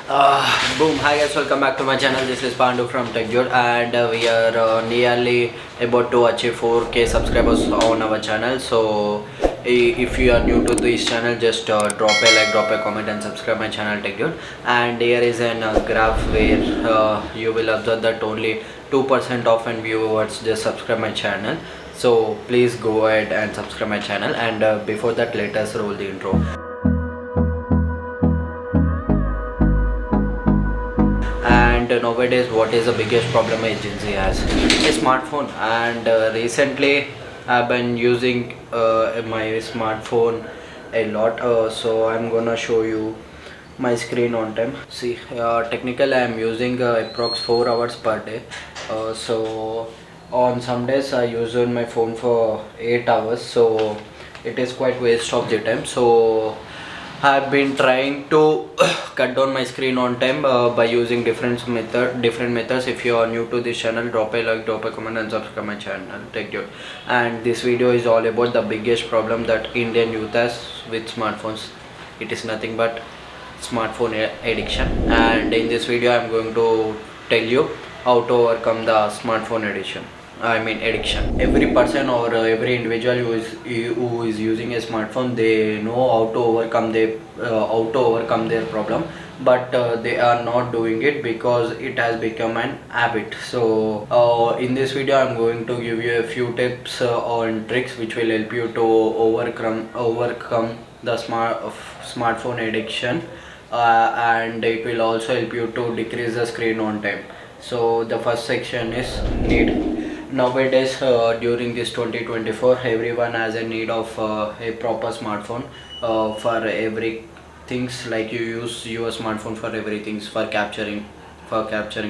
Boom, hi guys, welcome back to my channel. This is Pandu from TechJood, and we are nearly about to achieve 4k subscribers on our channel. So if you are new to this channel, just drop a like, drop a comment and subscribe my channel TechJood. And here is an graph where you will observe that only 2% of viewers just subscribe my channel. So please go ahead and subscribe my channel, and before that, let us roll the intro. And nowadays, what is the biggest problem agency has? A smartphone. And recently I've been using my smartphone a lot, so I'm gonna show you my screen on time. See, technically I'm using approx 4 hours per day, so on some days I use on my phone for 8 hours, so it is quite waste of the time. So I've been trying to cut down my screen on time by using different methods. If you are new to this channel, drop a like, drop a comment and subscribe my channel. Thank you. And this video is all about the biggest problem that Indian youth has with smartphones. It is nothing but smartphone addiction. And in this video I'm going to tell you how to overcome the smartphone addiction. Every person or every individual who is using a smartphone, they know how to overcome their problem, but they are not doing it because it has become an habit. So in this video I'm going to give you a few tips and tricks which will help you to overcome the smartphone addiction, and it will also help you to decrease the screen on time. So the first section is need. Nowadays, during this 2024, everyone has a need of a proper smartphone for every things. Like you use your smartphone for everything, for capturing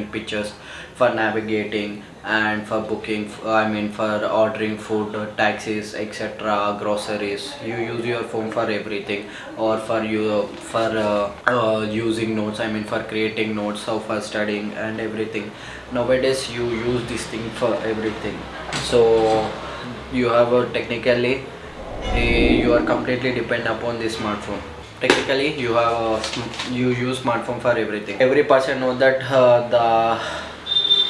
pictures, for navigating, and for booking, for ordering food, taxis, etc., groceries. You use your phone for everything, or for using notes, for creating notes, or for studying and everything. Nowadays you use this thing for everything. So you have technically you are completely dependent upon this smartphone. Technically you use smartphone for everything. Every person knows that the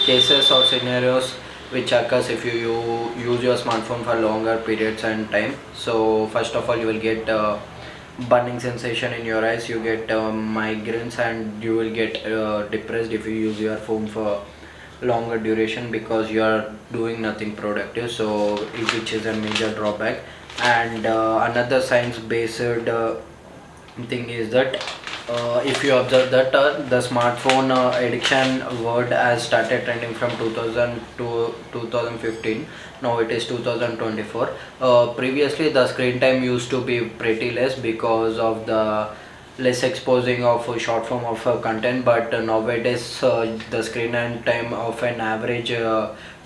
cases or scenarios which occurs if you use your smartphone for longer periods and time. So first of all, you will get burning sensation in your eyes, you get migraines, and you will get depressed if you use your phone for longer duration because you are doing nothing productive, so which is a major drawback. And another science based thing is that if you observe that the smartphone addiction word has started trending from 2000 to 2015. Now it is 2024. Previously the screen time used to be pretty less because of the less exposing of a short form of content, but nowadays the screen and time of an average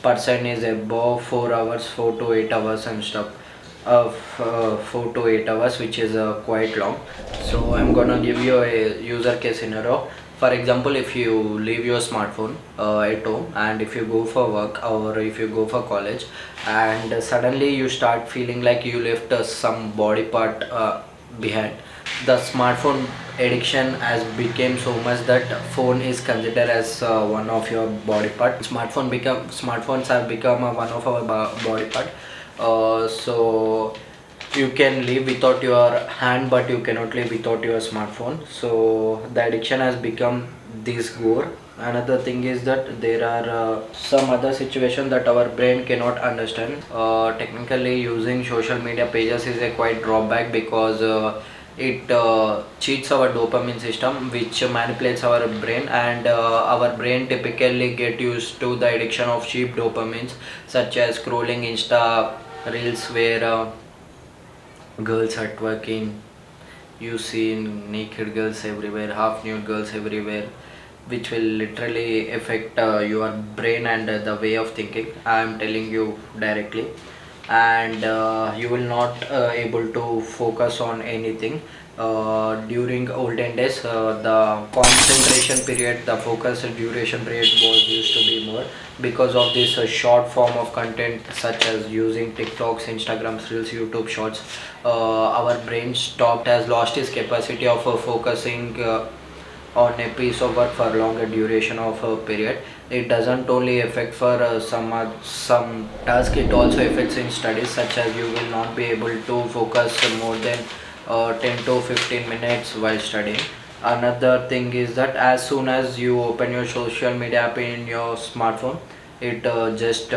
person is above 4 hours, 4 to 8 hours and stuff of 4 to 8 hours, which is quite long. So I'm gonna give you a user case scenario. For example, if you leave your smartphone at home, and if you go for work or if you go for college, and suddenly you start feeling like you left some body part behind, the smartphone addiction has become so much that phone is considered as one of your body part. Smartphones have become one of our body part. So you can live without your hand, but you cannot live without your smartphone. So the addiction has become this gore. Another thing is that there are some other situations that our brain cannot understand. Technically using social media pages is a quite drawback because it cheats our dopamine system, which manipulates our brain, and our brain typically get used to the addiction of cheap dopamines, such as scrolling insta reels where girls are twerking. You see naked girls everywhere, half nude girls everywhere, which will literally affect your brain and the way of thinking. I am telling you directly. And you will not able to focus on anything. During olden days, the concentration period, the focus duration period was used to be more because of this short form of content, such as using TikToks, Instagrams, Reels, YouTube Shorts. Our brain stopped, has lost its capacity of focusing on a piece of work for longer duration of a period. It doesn't only affect for some task, it also affects in studies, such as you will not be able to focus more than 10 to 15 minutes while studying. Another thing is that as soon as you open your social media app in your smartphone, it just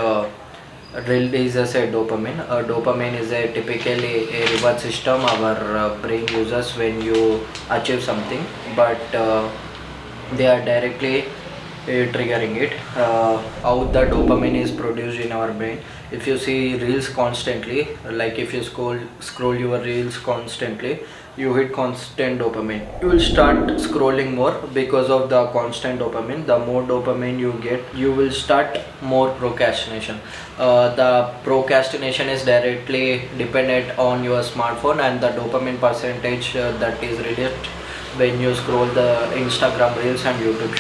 releases a dopamine. Dopamine is a typically a reward system our brain uses when you achieve something, but they are directly triggering it. How the dopamine is produced in our brain. If you see reels constantly, like if you scroll your reels constantly, you hit constant dopamine, you will start scrolling more. Because of the constant dopamine, the more dopamine you get, you will start more procrastination. The procrastination is directly dependent on your smartphone and the dopamine percentage that is released when you scroll the Instagram reels and YouTube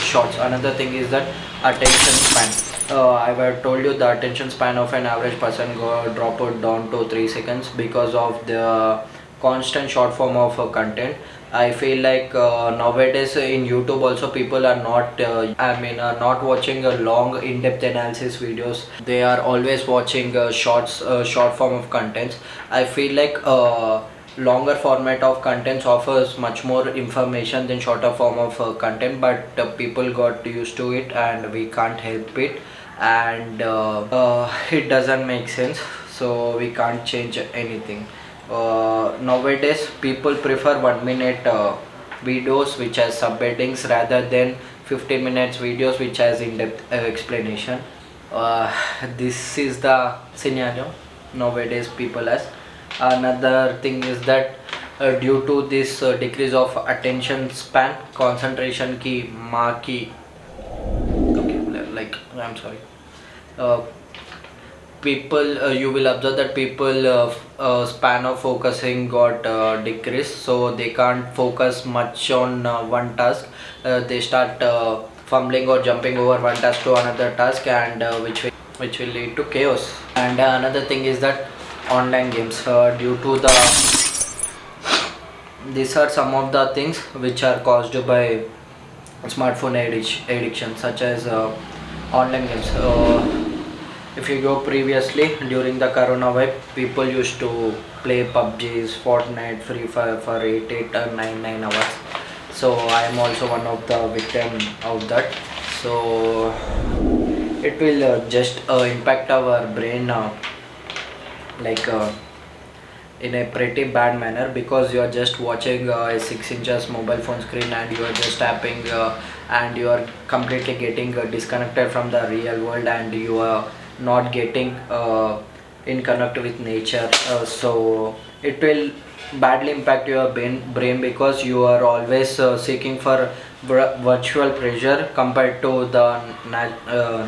shorts. Another thing is that attention span. I have told you the attention span of an average person got dropped down to 3 seconds because of the constant short form of content. I feel like nowadays in YouTube also people are not not watching a long in-depth analysis videos. They are always watching short form of contents. I feel like longer format of contents offers much more information than shorter form of content, but people got used to it and we can't help it. And it doesn't make sense, so we can't change anything. Nowadays people prefer 1 minute videos which has subheadings rather than 15 minutes videos which has in-depth explanation. uh, this is the scenario nowadays people has. Another thing is that due to this decrease of attention span, concentration key marquee, okay, like I'm sorry, uh, people you will observe that people span of focusing got decreased, so they can't focus much on one task. They start fumbling or jumping over one task to another task, and which will lead to chaos. And another thing is that online games, due to the these are some of the things which are caused by smartphone addiction, such as online games. If you go previously during the corona vibe, people used to play PUBGs, Fortnite, Free Fire for 8 or 9 hours. So I am also one of the victim of that. So it will just impact our brain like in a pretty bad manner, because you are just watching a 6 inches mobile phone screen and you are just tapping and you are completely getting disconnected from the real world, and you are not getting in connect with nature. So it will badly impact your brain, because you are always seeking for virtual pleasure compared to the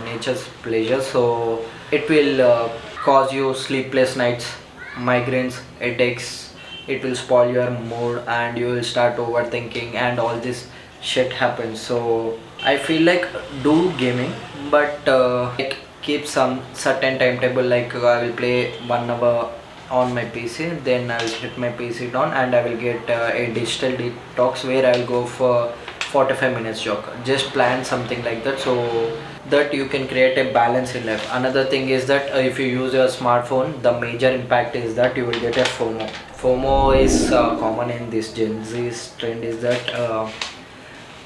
nature's pleasure. So it will cause you sleepless nights, migraines, headaches. It will spoil your mood and you will start overthinking and all this shit happens. So I feel like do gaming, but like keep some certain timetable, like I will play 1 hour on my PC, then I will hit my PC down and I will get a digital detox where I will go for 45 minutes jog. Just plan something like that, so that you can create a balance in life. Another thing is that if you use your smartphone, the major impact is that you will get a FOMO. FOMO is common in this Gen Z's trend, is that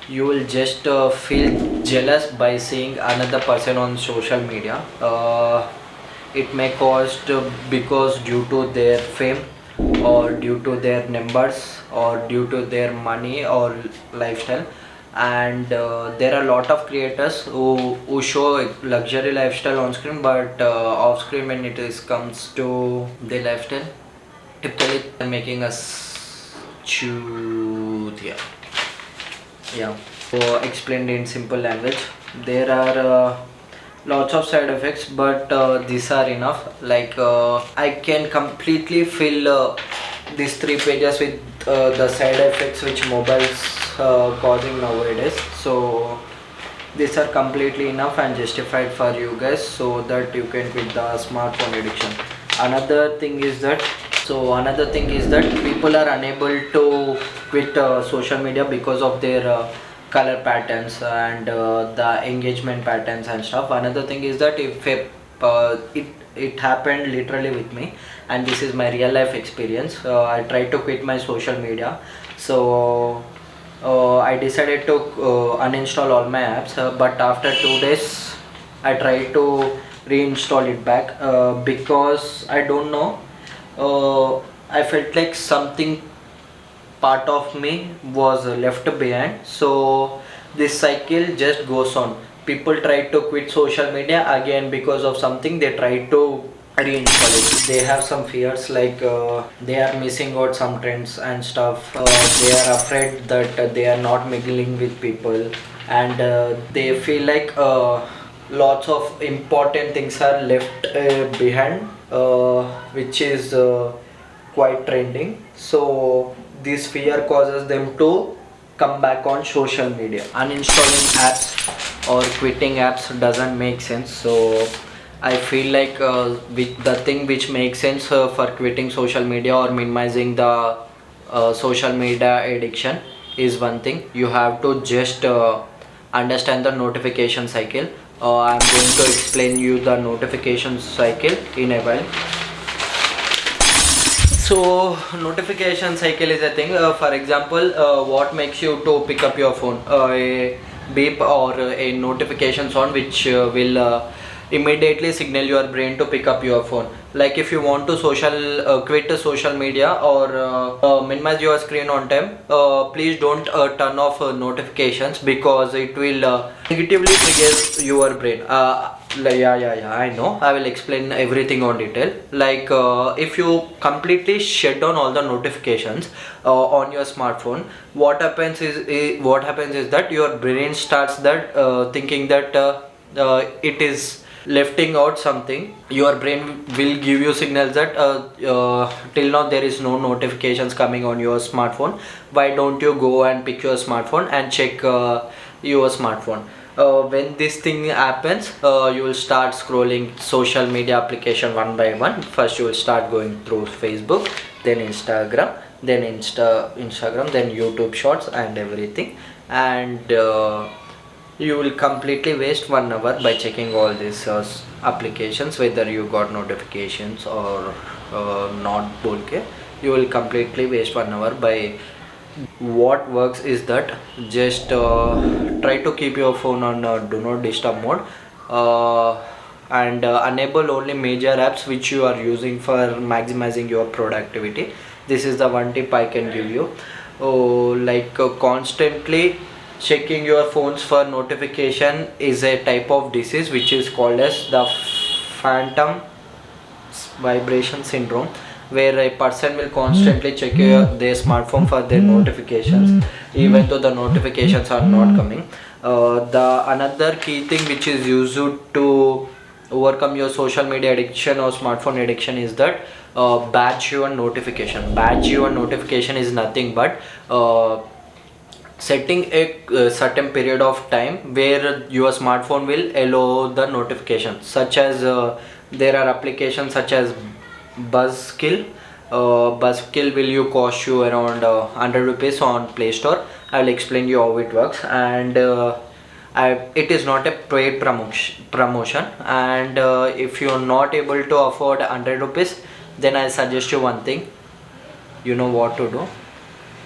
you will just feel jealous by seeing another person on social media. It may caused because due to their fame, or due to their numbers, or due to their money or lifestyle. And there are a lot of creators who show luxury lifestyle on screen, but off screen, when it is comes to their lifestyle, typically they're making us choose. Yeah, so explained in simple language, there are lots of side effects, but these are enough. Like I can completely fill these 3 pages with the side effects which mobiles causing nowadays. So these are completely enough and justified for you guys, so that you can quit the smartphone addiction. Another thing is that So another thing is that people are unable to quit social media because of their color patterns and the engagement patterns and stuff. Another thing is that if it happened literally with me, and this is my real life experience. I tried to quit my social media, so I decided to uninstall all my apps. But after 2 days, I tried to reinstall it back because I don't know. I felt like something part of me was left behind. So this cycle just goes on. People try to quit social media again because of something, they try to reinstall it. They have some fears like they are missing out some trends and stuff. They are afraid that they are not mingling with people, and they feel like lots of important things are left behind, which is quite trending. So this fear causes them to come back on social media. Uninstalling apps or quitting apps doesn't make sense. So I feel like with the thing which makes sense for quitting social media or minimizing the social media addiction is one thing. You have to just understand the notification cycle. I'm going to explain you the notification cycle in a while. So notification cycle is a thing. For example, what makes you to pick up your phone? A beep or a notification sound which will immediately signal your brain to pick up your phone. Like if you want to quit social media or minimize your screen on time, please don't turn off notifications, because it will negatively trigger your brain. Yeah, I know. I will explain everything on detail. Like if you completely shut down all the notifications on your smartphone, what happens is that your brain starts that thinking that it is lefting out something. Your brain will give you signals that till now there is no notifications coming on your smartphone. Why don't you go and pick your smartphone and check your smartphone? When this thing happens, you will start scrolling social media application one by one. First you will start going through Facebook, then Instagram, then Instagram, then YouTube shorts and everything. And you will completely waste 1 hour by checking all these applications, whether you got notifications or not. Bolke, you will completely waste 1 hour by. What works is that just try to keep your phone on do not disturb mode, and enable only major apps which you are using for maximizing your productivity. This is the one tip I can give you. Like constantly checking your phones for notification is a type of disease which is called as the phantom vibration syndrome, where a person will constantly check their smartphone for their notifications even though the notifications are not coming. The another key thing which is used to overcome your social media addiction or smartphone addiction is that batch your notification. Batch your notification is nothing but setting a certain period of time where your smartphone will allow the notification, such as there are applications such as Buzzkill. Buzzkill will you cost you around 100 rupees on Play Store. I will explain you how it works, and it is not a paid promotion. And if you are not able to afford 100 rupees, then I suggest you one thing. You know what to do?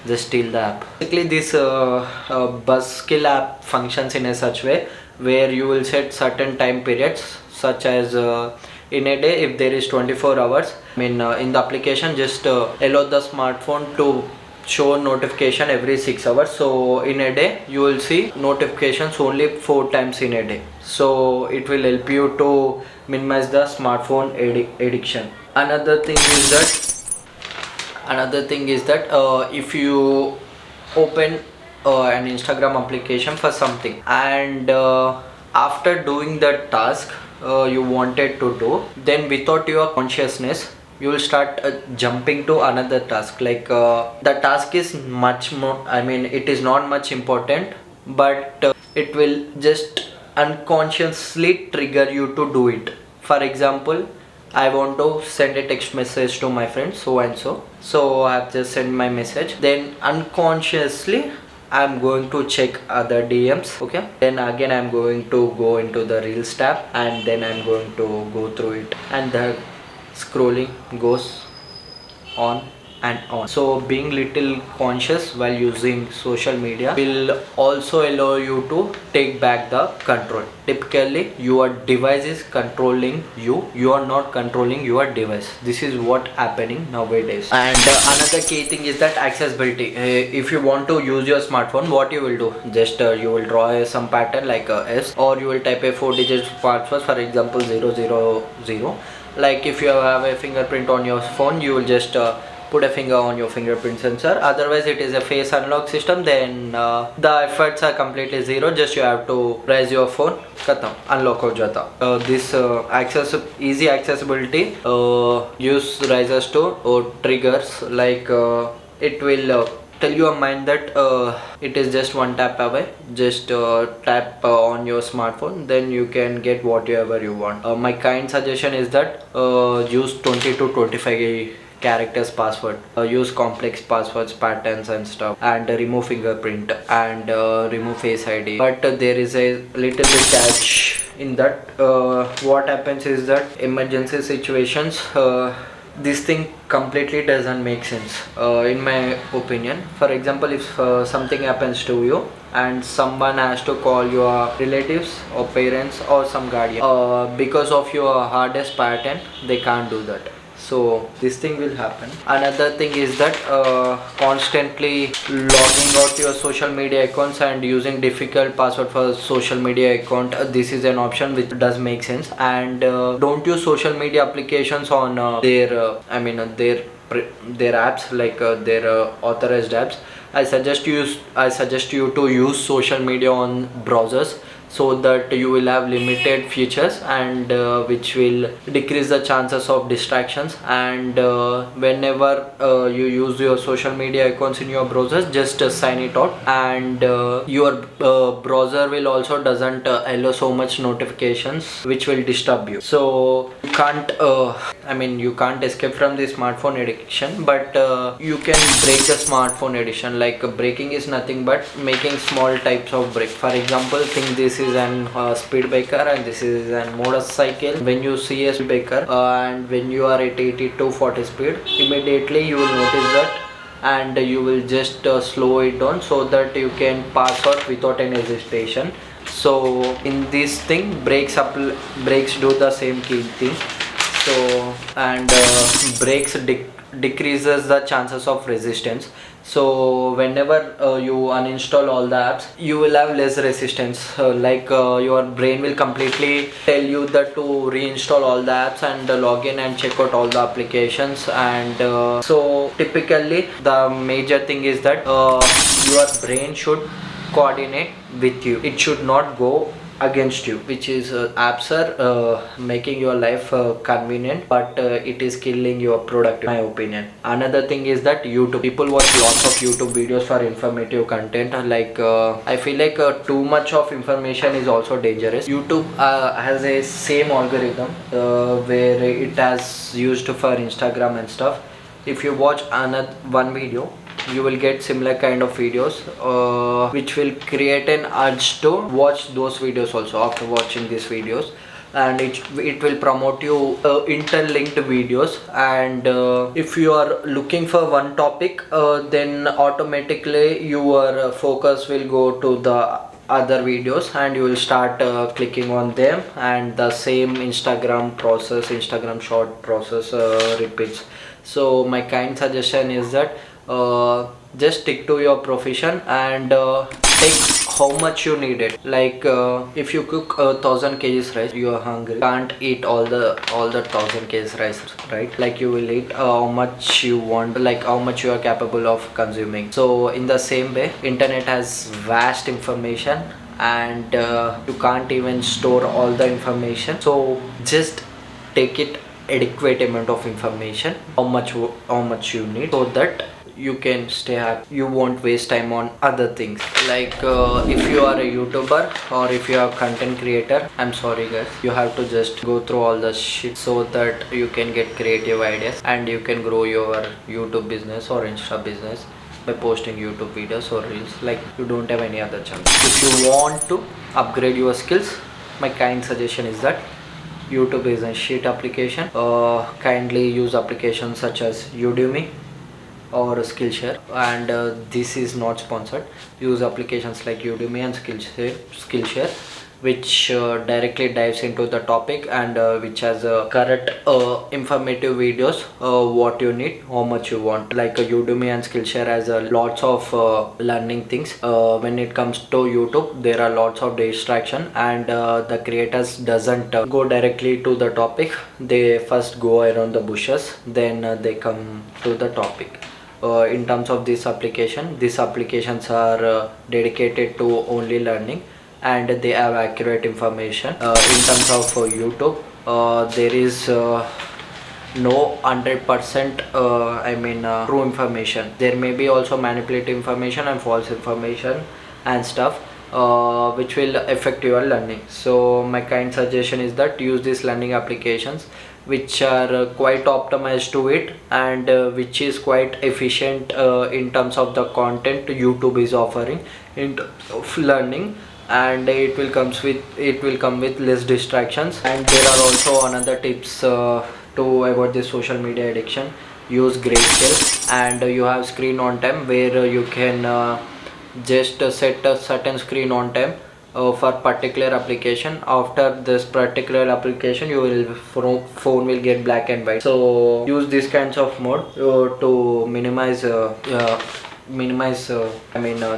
Just steal the app. Basically, this Buzzkill app functions in a such way where you will set certain time periods, such as in a day if there is 24 hours. In the application, just allow the smartphone to show notification every 6 hours. So in a day you will see notifications only 4 times in a day. So it will help you to minimize the smartphone addiction. Another thing is that if you open an Instagram application for something, and after doing that task you wanted to do, then without your consciousness you will start jumping to another task. Like the task is much more, I mean, it is not much important, but it will just unconsciously trigger you to do it. For example, I want to send a text message to my friend so and so I have just sent my message, then unconsciously I'm going to check other DMs. Okay, then again I'm going to go into the Reels tab, and then I'm going to go through it, and the scrolling goes on and on. So being little conscious while using social media will also allow you to take back the control. Typically your device is controlling you, you are not controlling your device. This is what happening nowadays. And another key thing is that accessibility. If you want to use your smartphone, what you will do, just you will draw some pattern like a S, or you will type a 4-digit password, for example 000. Like if you have a fingerprint on your phone, you will just put a finger on your fingerprint sensor. Otherwise it is a face unlock system, then the efforts are completely zero. Just you have to raise your phone, khatam, unlock ho jata. This easy accessibility use rises to triggers, like it will tell your mind that it is just one tap away. Just tap on your smartphone, then you can get whatever you want. My kind suggestion is that use 20 to 25 characters password, use complex passwords, patterns and stuff, and remove fingerprint, and remove face ID. But there is a little bit catch in that. What happens is that emergency situations, this thing completely doesn't make sense, in my opinion. For example, if something happens to you and someone has to call your relatives or parents or some guardian, because of your hardest pattern they can't do that. So this thing will happen. Another thing is that constantly logging out your social media accounts and using difficult password for social media account, this is an option which does make sense. And don't use social media applications on their apps, like their authorized apps. I suggest you to use social media on browsers, so that you will have limited features, and which will decrease the chances of distractions. And whenever you use your social media accounts in your browsers, just sign it out. And your browser will also doesn't allow so much notifications which will disturb you. So you can't escape from the smartphone addiction, but you can break the smartphone addiction. Like breaking is nothing but making small types of break. For example, think this is an speed breaker and this is an motorcycle. When you see a speed breaker and when you are at 80 to 40 speed, immediately you will notice that, and you will just slow it down so that you can pass out without any hesitation. So in this thing, brakes do the same key thing. So, and brakes decreases the chances of resistance. So whenever you uninstall all the apps, you will have less resistance. Your brain will completely tell you that to reinstall all the apps and log in and check out all the applications. And so typically the major thing is that your brain should coordinate with you. It should not go against you, which is apps are making your life convenient, but it is killing your product, in my opinion. Another thing is that YouTube, people watch lots of YouTube videos for informative content. I feel like too much of information is also dangerous. YouTube has a same algorithm where it has used for Instagram and stuff. If you watch one video, you will get similar kind of videos, which will create an urge to watch those videos also after watching these videos. And it will promote you interlinked videos. And if you are looking for one topic, then automatically your focus will go to the other videos, and you will start clicking on them, and the same Instagram short process repeats. So my kind suggestion is that just stick to your profession and take how much you need it. Like if you cook 1,000 kgs rice, you are hungry, can't eat all the 1,000 kgs rice, right? Like you will eat how much you want, like how much you are capable of consuming. So in the same way, internet has vast information, and you can't even store all the information. So just take it adequate amount of information, how much you need, so that you can stay happy. You won't waste time on other things. Like if you are a YouTuber or if you are content creator, I'm sorry guys, you have to just go through all the shit so that you can get creative ideas and you can grow your YouTube business or Insta business by posting YouTube videos or reels. Like, you don't have any other chance. If you want to upgrade your skills, my kind suggestion is that YouTube is a shit application. Kindly use applications such as Udemy or Skillshare, and this is not sponsored. Use applications like Udemy and Skillshare, which directly dives into the topic and which has correct informative videos, what you need, how much you want. Like Udemy and Skillshare has lots of learning things. When it comes to YouTube, there are lots of distraction, and the creators doesn't go directly to the topic. They first go around the bushes, then they come to the topic. In terms of this application, these applications are dedicated to only learning, and they have accurate information. In terms of YouTube, there is no 100% true information. There may be also manipulative information and false information and stuff, which will affect your learning. So my kind suggestion is that use these learning applications which are quite optimized to it, and which is quite efficient in terms of the content YouTube is offering in terms of learning, and it will come with less distractions. And there are also another tips to avoid this social media addiction. Use grayscale, and you have screen on time, where you can just set a certain screen on time for particular application. After this particular application, phone will get black and white. So use these kinds of mode to minimize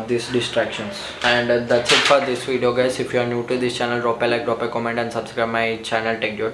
these distractions. And that's it for this video guys. If you are new to this channel, drop a like, drop a comment, and subscribe my channel Tech Dude.